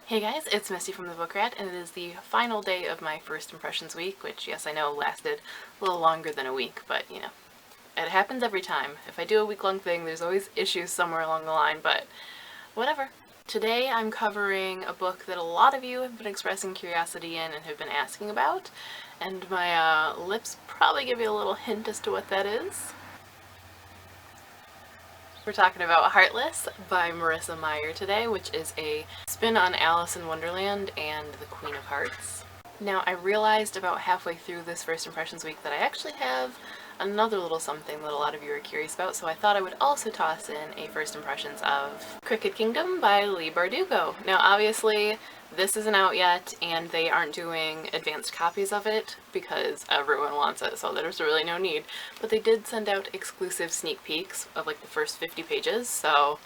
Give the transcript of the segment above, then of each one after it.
Hey guys, it's Misty from the Book Rat, and it is the final day of my First Impressions week, which, yes, I know lasted a little longer than a week, but, you know, it happens every time. If I do a week-long thing, there's always issues somewhere along the line, but whatever. Today I'm covering a book that a lot of you have been expressing curiosity in and have been asking about, and my lips probably give you a little hint as to what that is. We're talking about Heartless by Marissa Meyer today, which is a spin on Alice in Wonderland and the Queen of Hearts. Now, I realized about halfway through this First Impressions week that I actually have another little something that a lot of you are curious about, so I thought I would also toss in a First Impressions of Cricket Kingdom by Leigh Bardugo. Now, obviously, this isn't out yet, and they aren't doing advanced copies of it because everyone wants it, so there's really no need. But they did send out exclusive sneak peeks of like the first 50 pages, so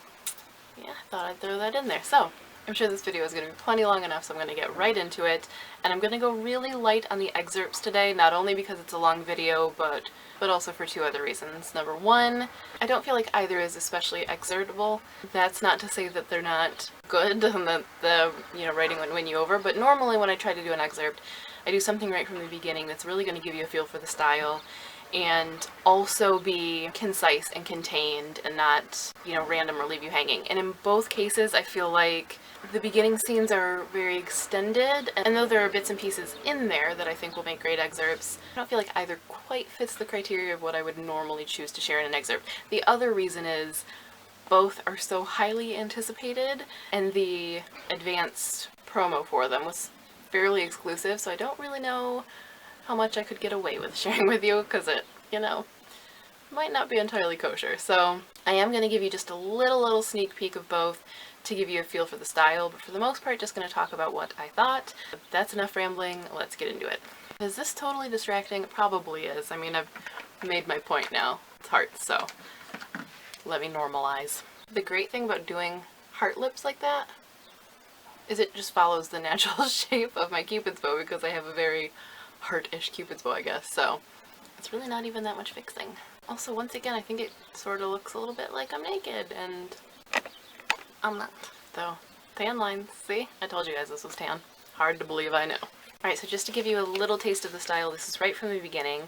yeah, I thought I'd throw that in there. So I'm sure this video is going to be plenty long enough, so I'm going to get right into it. And I'm going to go really light on the excerpts today, not only because it's a long video, but also for two other reasons. Number one, I don't feel like either is especially excerptable. That's not to say that they're not good and that the writing wouldn't win you over, but normally when I try to do an excerpt, I do something right from the beginning that's really going to give you a feel for the style and also be concise and contained and not, random or leave you hanging. And in both cases, I feel like the beginning scenes are very extended, and though there are bits and pieces in there that I think will make great excerpts, I don't feel like either quite fits the criteria of what I would normally choose to share in an excerpt. The other reason is both are so highly anticipated, and the advanced promo for them was fairly exclusive, so I don't really know how much I could get away with sharing with you, because it, might not be entirely kosher. So I am going to give you just a little sneak peek of both to give you a feel for the style, but for the most part just going to talk about what I thought. That's enough rambling, let's get into it. Is this totally distracting? It probably is. I mean, I've made my point now. It's heart, so let me normalize. The great thing about doing heart lips like that is it just follows the natural shape of my Cupid's bow, because I have a very heart-ish Cupid's bow, I guess, so it's really not even that much fixing. Also, once again, I think it sort of looks a little bit like I'm naked, and I'm not. Though, tan lines, see? I told you guys this was tan. Hard to believe, I know. Alright, so just to give you a little taste of the style, this is right from the beginning.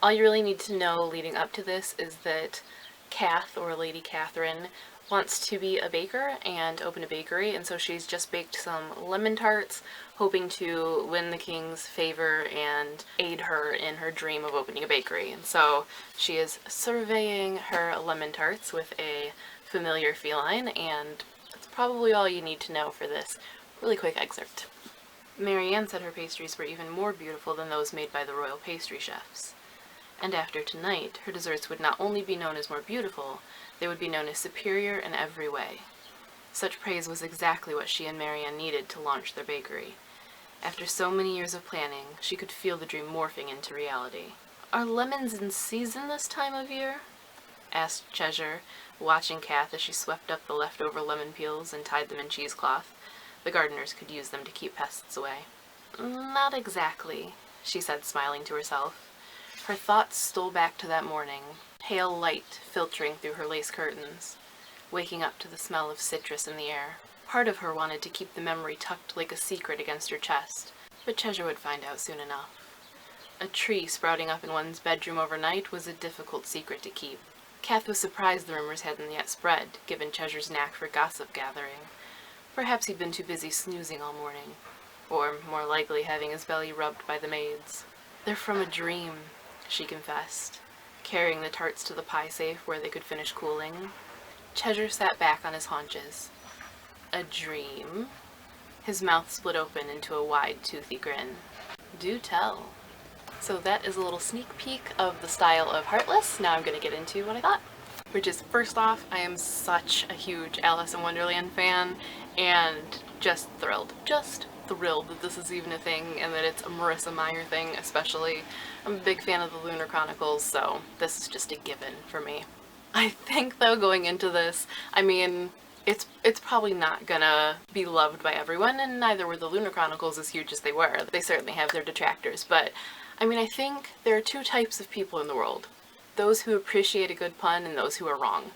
All you really need to know leading up to this is that Kath, or Lady Catherine, wants to be a baker and open a bakery, and so she's just baked some lemon tarts, hoping to win the king's favor and aid her in her dream of opening a bakery. And so she is surveying her lemon tarts with a familiar feline, and that's probably all you need to know for this really quick excerpt. Marianne said her pastries were even more beautiful than those made by the royal pastry chefs. And after tonight, her desserts would not only be known as more beautiful, they would be known as superior in every way. Such praise was exactly what she and Marianne needed to launch their bakery. After so many years of planning, she could feel the dream morphing into reality. "Are lemons in season this time of year?" asked Cheshire, watching Kath as she swept up the leftover lemon peels and tied them in cheesecloth. The gardeners could use them to keep pests away. "Not exactly," she said, smiling to herself. Her thoughts stole back to that morning, pale light filtering through her lace curtains, waking up to the smell of citrus in the air. Part of her wanted to keep the memory tucked like a secret against her chest, but Cheshire would find out soon enough. A tree sprouting up in one's bedroom overnight was a difficult secret to keep. Kath was surprised the rumors hadn't yet spread, given Cheshire's knack for gossip gathering. Perhaps he'd been too busy snoozing all morning, or more likely having his belly rubbed by the maids. "They're from a dream," she confessed, carrying the tarts to the pie safe where they could finish cooling. Cheshire sat back on his haunches. "A dream?" His mouth split open into a wide, toothy grin. "Do tell." So that is a little sneak peek of the style of Heartless. Now I'm going to get into what I thought. Which is, first off, I am such a huge Alice in Wonderland fan, and just thrilled. Just thrilled that this is even a thing, and that it's a Marissa Meyer thing especially. I'm a big fan of the Lunar Chronicles, so this is just a given for me. I think, though, going into this, I mean, it's probably not gonna be loved by everyone, and neither were the Lunar Chronicles as huge as they were. They certainly have their detractors, but I mean, I think there are two types of people in the world. Those who appreciate a good pun and those who are wrong.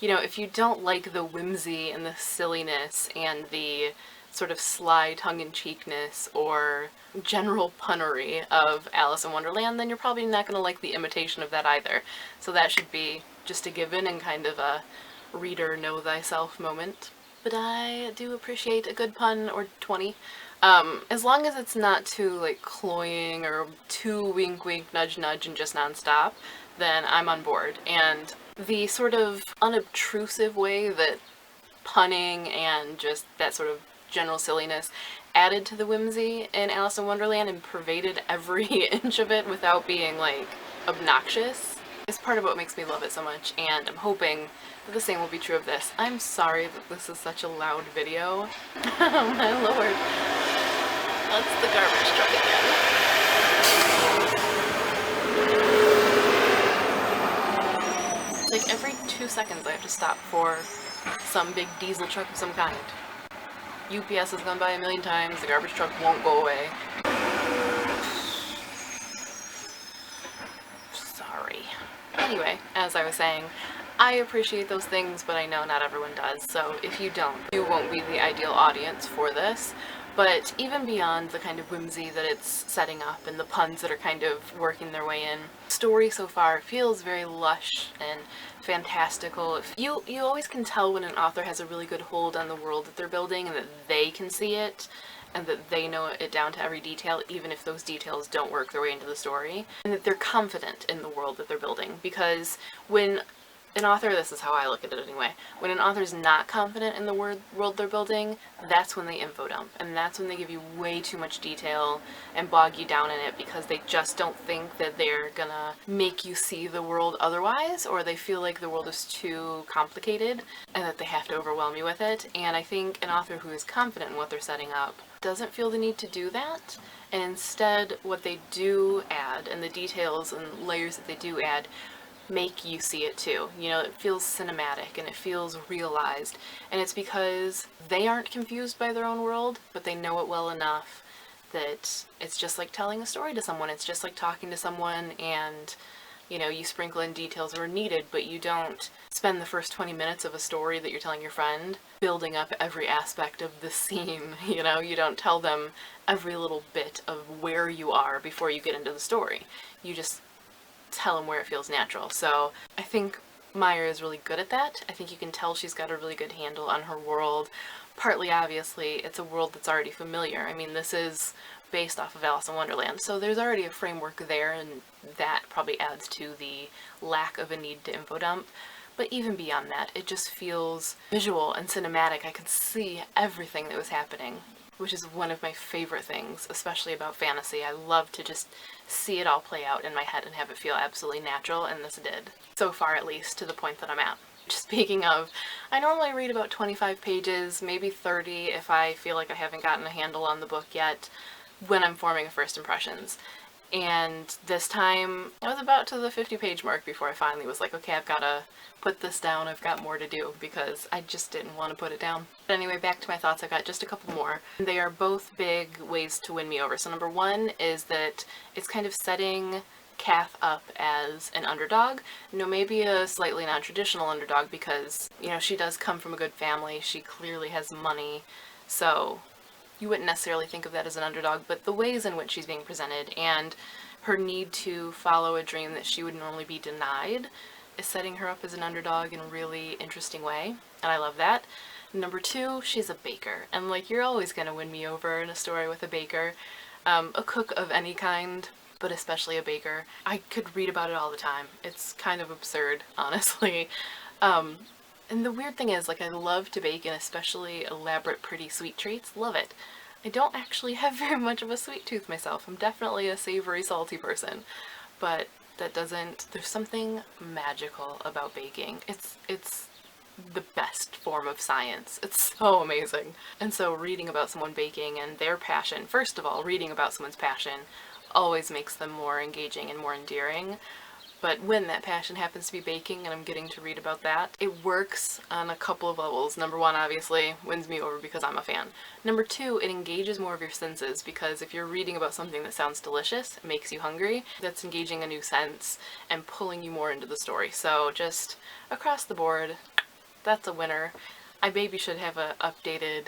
If you don't like the whimsy and the silliness and the sort of sly tongue-in-cheekness or general punnery of Alice in Wonderland, then you're probably not going to like the imitation of that either. So that should be just a given and kind of a reader know thyself moment. But I do appreciate a good pun or 20. As long as it's not too like cloying or too wink wink nudge nudge and just nonstop, then I'm on board. And the sort of unobtrusive way that punning and just that sort of general silliness added to the whimsy in Alice in Wonderland and pervaded every inch of it without being like obnoxious is part of what makes me love it so much, and I'm hoping that the same will be true of this. I'm sorry that this is such a loud video. Oh my lord. That's the garbage truck again. Like every 2 seconds I have to stop for some big diesel truck of some kind. UPS has gone by a million times, the garbage truck won't go away. Sorry. Anyway, as I was saying, I appreciate those things, but I know not everyone does, so if you don't, you won't be the ideal audience for this. But even beyond the kind of whimsy that it's setting up and the puns that are kind of working their way in, the story so far feels very lush and fantastical. You always can tell when an author has a really good hold on the world that they're building and that they can see it and that they know it down to every detail, even if those details don't work their way into the story, and that they're confident in the world that they're building. Because when an author, this is how I look at it anyway, when an author's not confident in the world they're building, that's when they info dump, and that's when they give you way too much detail and bog you down in it because they just don't think that they're gonna make you see the world otherwise, or they feel like the world is too complicated and that they have to overwhelm you with it. And I think an author who is confident in what they're setting up doesn't feel the need to do that, and instead what they do add, and the details and layers that they do add, make you see it too. You know, it feels cinematic and it feels realized, and it's because they aren't confused by their own world, but they know it well enough that it's just like telling a story to someone. It's just like talking to someone, and you know, you sprinkle in details where needed, but you don't spend the first 20 minutes of a story that you're telling your friend building up every aspect of the scene. You know, you don't tell them every little bit of where you are before you get into the story. You just tell them where it feels natural. So I think Meyer is really good at that. I think you can tell she's got a really good handle on her world. Partly, obviously, it's a world that's already familiar. I mean, this is based off of Alice in Wonderland, so there's already a framework there, and that probably adds to the lack of a need to info dump. But even beyond that, it just feels visual and cinematic. I could see everything that was happening, which is one of my favorite things, especially about fantasy. I love to just see it all play out in my head and have it feel absolutely natural, and this did. So far, at least, to the point that I'm at. Speaking of, I normally read about 25 pages, maybe 30 if I feel like I haven't gotten a handle on the book yet, when I'm forming a first impressions. And this time, I was about to the 50-page mark before I finally was like, okay, I've got to put this down, I've got more to do, because I just didn't want to put it down. But anyway, back to my thoughts, I've got just a couple more. They are both big ways to win me over. So number one is that it's kind of setting Kath up as an underdog. You know, maybe a slightly non-traditional underdog because, you know, she does come from a good family, she clearly has money, so you wouldn't necessarily think of that as an underdog, but the ways in which she's being presented and her need to follow a dream that she would normally be denied is setting her up as an underdog in a really interesting way, and I love that. Number two, she's a baker, and like, you're always gonna win me over in a story with a baker, a cook of any kind, but especially a baker. I could read about it all the time. It's kind of absurd, honestly. And the weird thing is, like, I love to bake, and especially elaborate, pretty sweet treats. Love it. I don't actually have very much of a sweet tooth myself. I'm definitely a savory, salty person, but that doesn't, there's something magical about baking. It's the best form of science. It's so amazing. And so reading about someone baking and their passion, first of all, reading about someone's passion always makes them more engaging and more endearing. But when that passion happens to be baking and I'm getting to read about that, it works on a couple of levels. Number one, obviously, wins me over because I'm a fan. Number two, it engages more of your senses, because if you're reading about something that sounds delicious, it makes you hungry, that's engaging a new sense and pulling you more into the story. So just across the board, that's a winner. I maybe should have a updated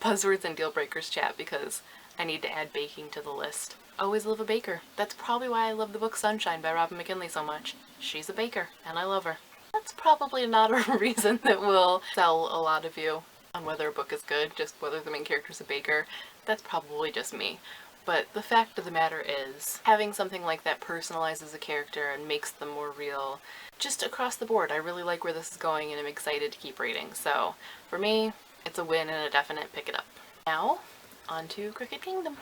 buzzwords and deal breakers chat because I need to add baking to the list. Always love a baker. That's probably why I love the book Sunshine by Robin McKinley so much. She's a baker, and I love her. That's probably not a reason that will sell a lot of you on whether a book is good, just whether the main character's a baker. That's probably just me. But the fact of the matter is, having something like that personalizes a character and makes them more real. Just across the board, I really like where this is going and I'm excited to keep reading. So, for me, it's a win and a definite pick it up. Now, on to Crooked Kingdom.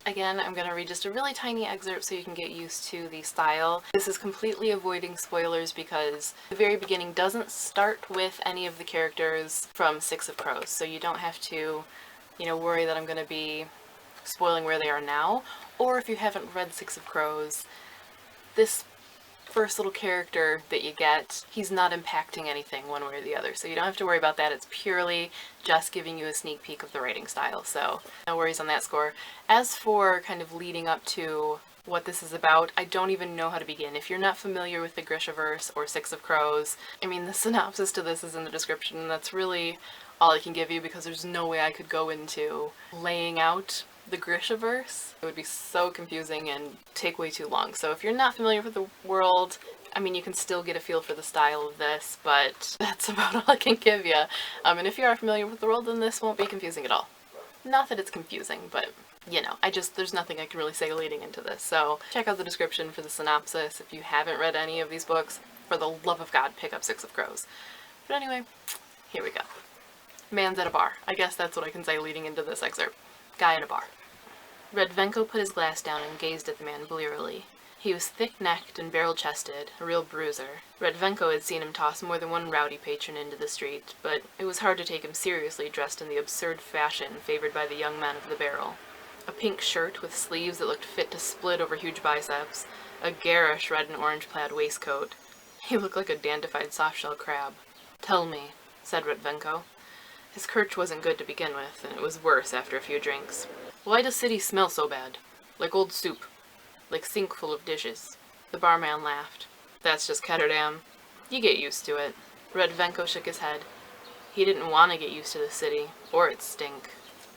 Again, I'm going to read just a really tiny excerpt so you can get used to the style. This is completely avoiding spoilers because the very beginning doesn't start with any of the characters from Six of Crows, so you don't have to, worry that I'm going to be spoiling where they are now. Or if you haven't read Six of Crows, this first little character that you get, he's not impacting anything one way or the other, so you don't have to worry about that. It's purely just giving you a sneak peek of the writing style, so no worries on that score. As for kind of leading up to what this is about, I don't even know how to begin. If you're not familiar with the Grishaverse or Six of Crows, the synopsis to this is in the description, and that's really all I can give you because there's no way I could go into laying out the Grishaverse. It would be so confusing and take way too long. So if you're not familiar with the world, you can still get a feel for the style of this, but that's about all I can give you. And if you are familiar with the world, then this won't be confusing at all. Not that it's confusing, but there's nothing I can really say leading into this. So check out the description for the synopsis. If you haven't read any of these books, for the love of God, pick up Six of Crows. But anyway, here we go. Man's at a bar. I guess that's what I can say leading into this excerpt. Guy in a bar. Redvenko put his glass down and gazed at the man blearily. He was thick-necked and barrel-chested, a real bruiser. Redvenko had seen him toss more than one rowdy patron into the street, but it was hard to take him seriously dressed in the absurd fashion favored by the young men of the barrel. A pink shirt with sleeves that looked fit to split over huge biceps, a garish red and orange plaid waistcoat. He looked like a dandified soft-shell crab. "Tell me," said Redvenko. His kirch wasn't good to begin with, and it was worse after a few drinks. "Why does city smell so bad? Like old soup. Like sink full of dishes." The barman laughed. "That's just Ketterdam. You get used to it." Redvenko shook his head. He didn't want to get used to the city, or its stink.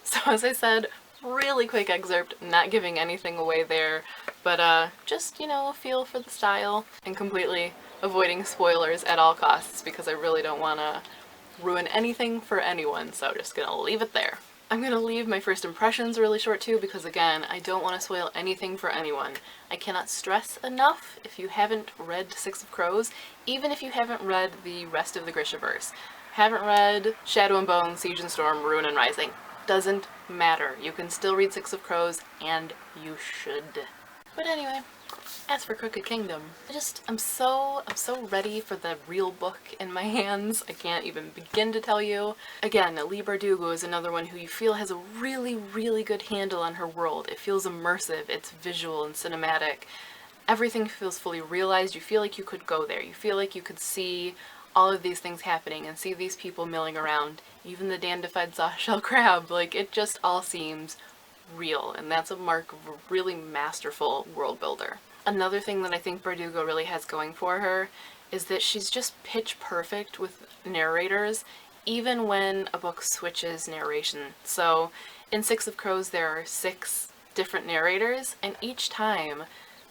So as I said, really quick excerpt, not giving anything away there, but just, a feel for the style, and completely avoiding spoilers at all costs because I really don't want to ruin anything for anyone, so just gonna leave it there. I'm going to leave my first impressions really short too because again, I don't want to spoil anything for anyone. I cannot stress enough, if you haven't read Six of Crows, even if you haven't read the rest of the Grishaverse, haven't read Shadow and Bone, Siege and Storm, Ruin and Rising, doesn't matter. You can still read Six of Crows, and you should. But anyway, as for Crooked Kingdom, I'm so ready for the real book in my hands. I can't even begin to tell you. Again, Leigh Bardugo is another one who you feel has a really, really good handle on her world. It feels immersive, it's visual and cinematic. Everything feels fully realized. You feel like you could go there. You feel like you could see all of these things happening and see these people milling around. Even the dandified soft-shell crab. It just all seems real, and that's a mark of a really masterful world builder. Another thing that I think Bardugo really has going for her is that she's just pitch perfect with narrators, even when a book switches narration. So in Six of Crows there are 6 different narrators, and each time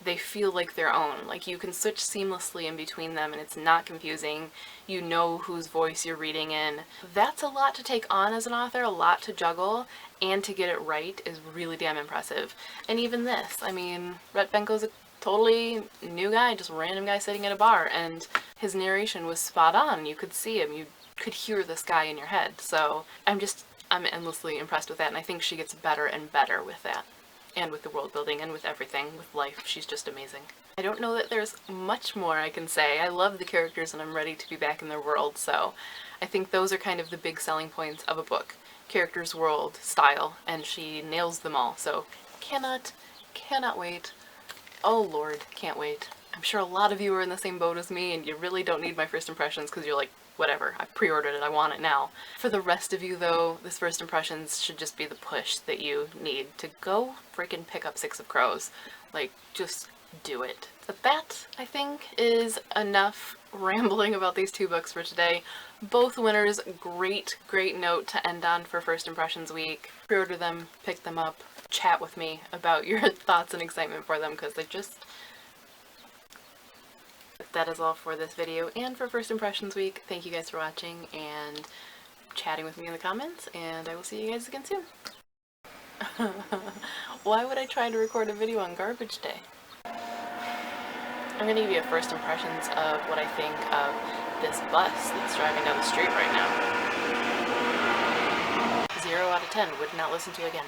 they feel like their own. You can switch seamlessly in between them and it's not confusing. You know whose voice you're reading in. That's a lot to take on as an author, a lot to juggle, and to get it right is really damn impressive. And even this, Redvenko's a totally new guy, just a random guy sitting at a bar, and his narration was spot on. You could see him, you could hear this guy in your head. So I'm endlessly impressed with that, and I think she gets better and better with that. And with the world building and with everything, with life, she's just amazing. I don't know that there's much more I can say. I love the characters and I'm ready to be back in their world, so I think those are kind of the big selling points of a book. Characters, world, style, and she nails them all, so cannot wait. Oh lord, can't wait. I'm sure a lot of you are in the same boat as me and you really don't need my first impressions because you're like, whatever, I pre-ordered it, I want it now. For the rest of you though, this first impressions should just be the push that you need to go freaking pick up Six of Crows. Just do it. But that, I think, is enough rambling about these 2 books for today. Both winners, great note to end on for First Impressions Week. Pre-order them, pick them up, chat with me about your thoughts and excitement for them, because they just... That is all for this video and for First Impressions Week. Thank you guys for watching and chatting with me in the comments, and I will see you guys again soon. Why would I try to record a video on garbage day? I'm going to give you a first impressions of what I think of this bus that's driving down the street right now. 0 out of 10, would not listen to again.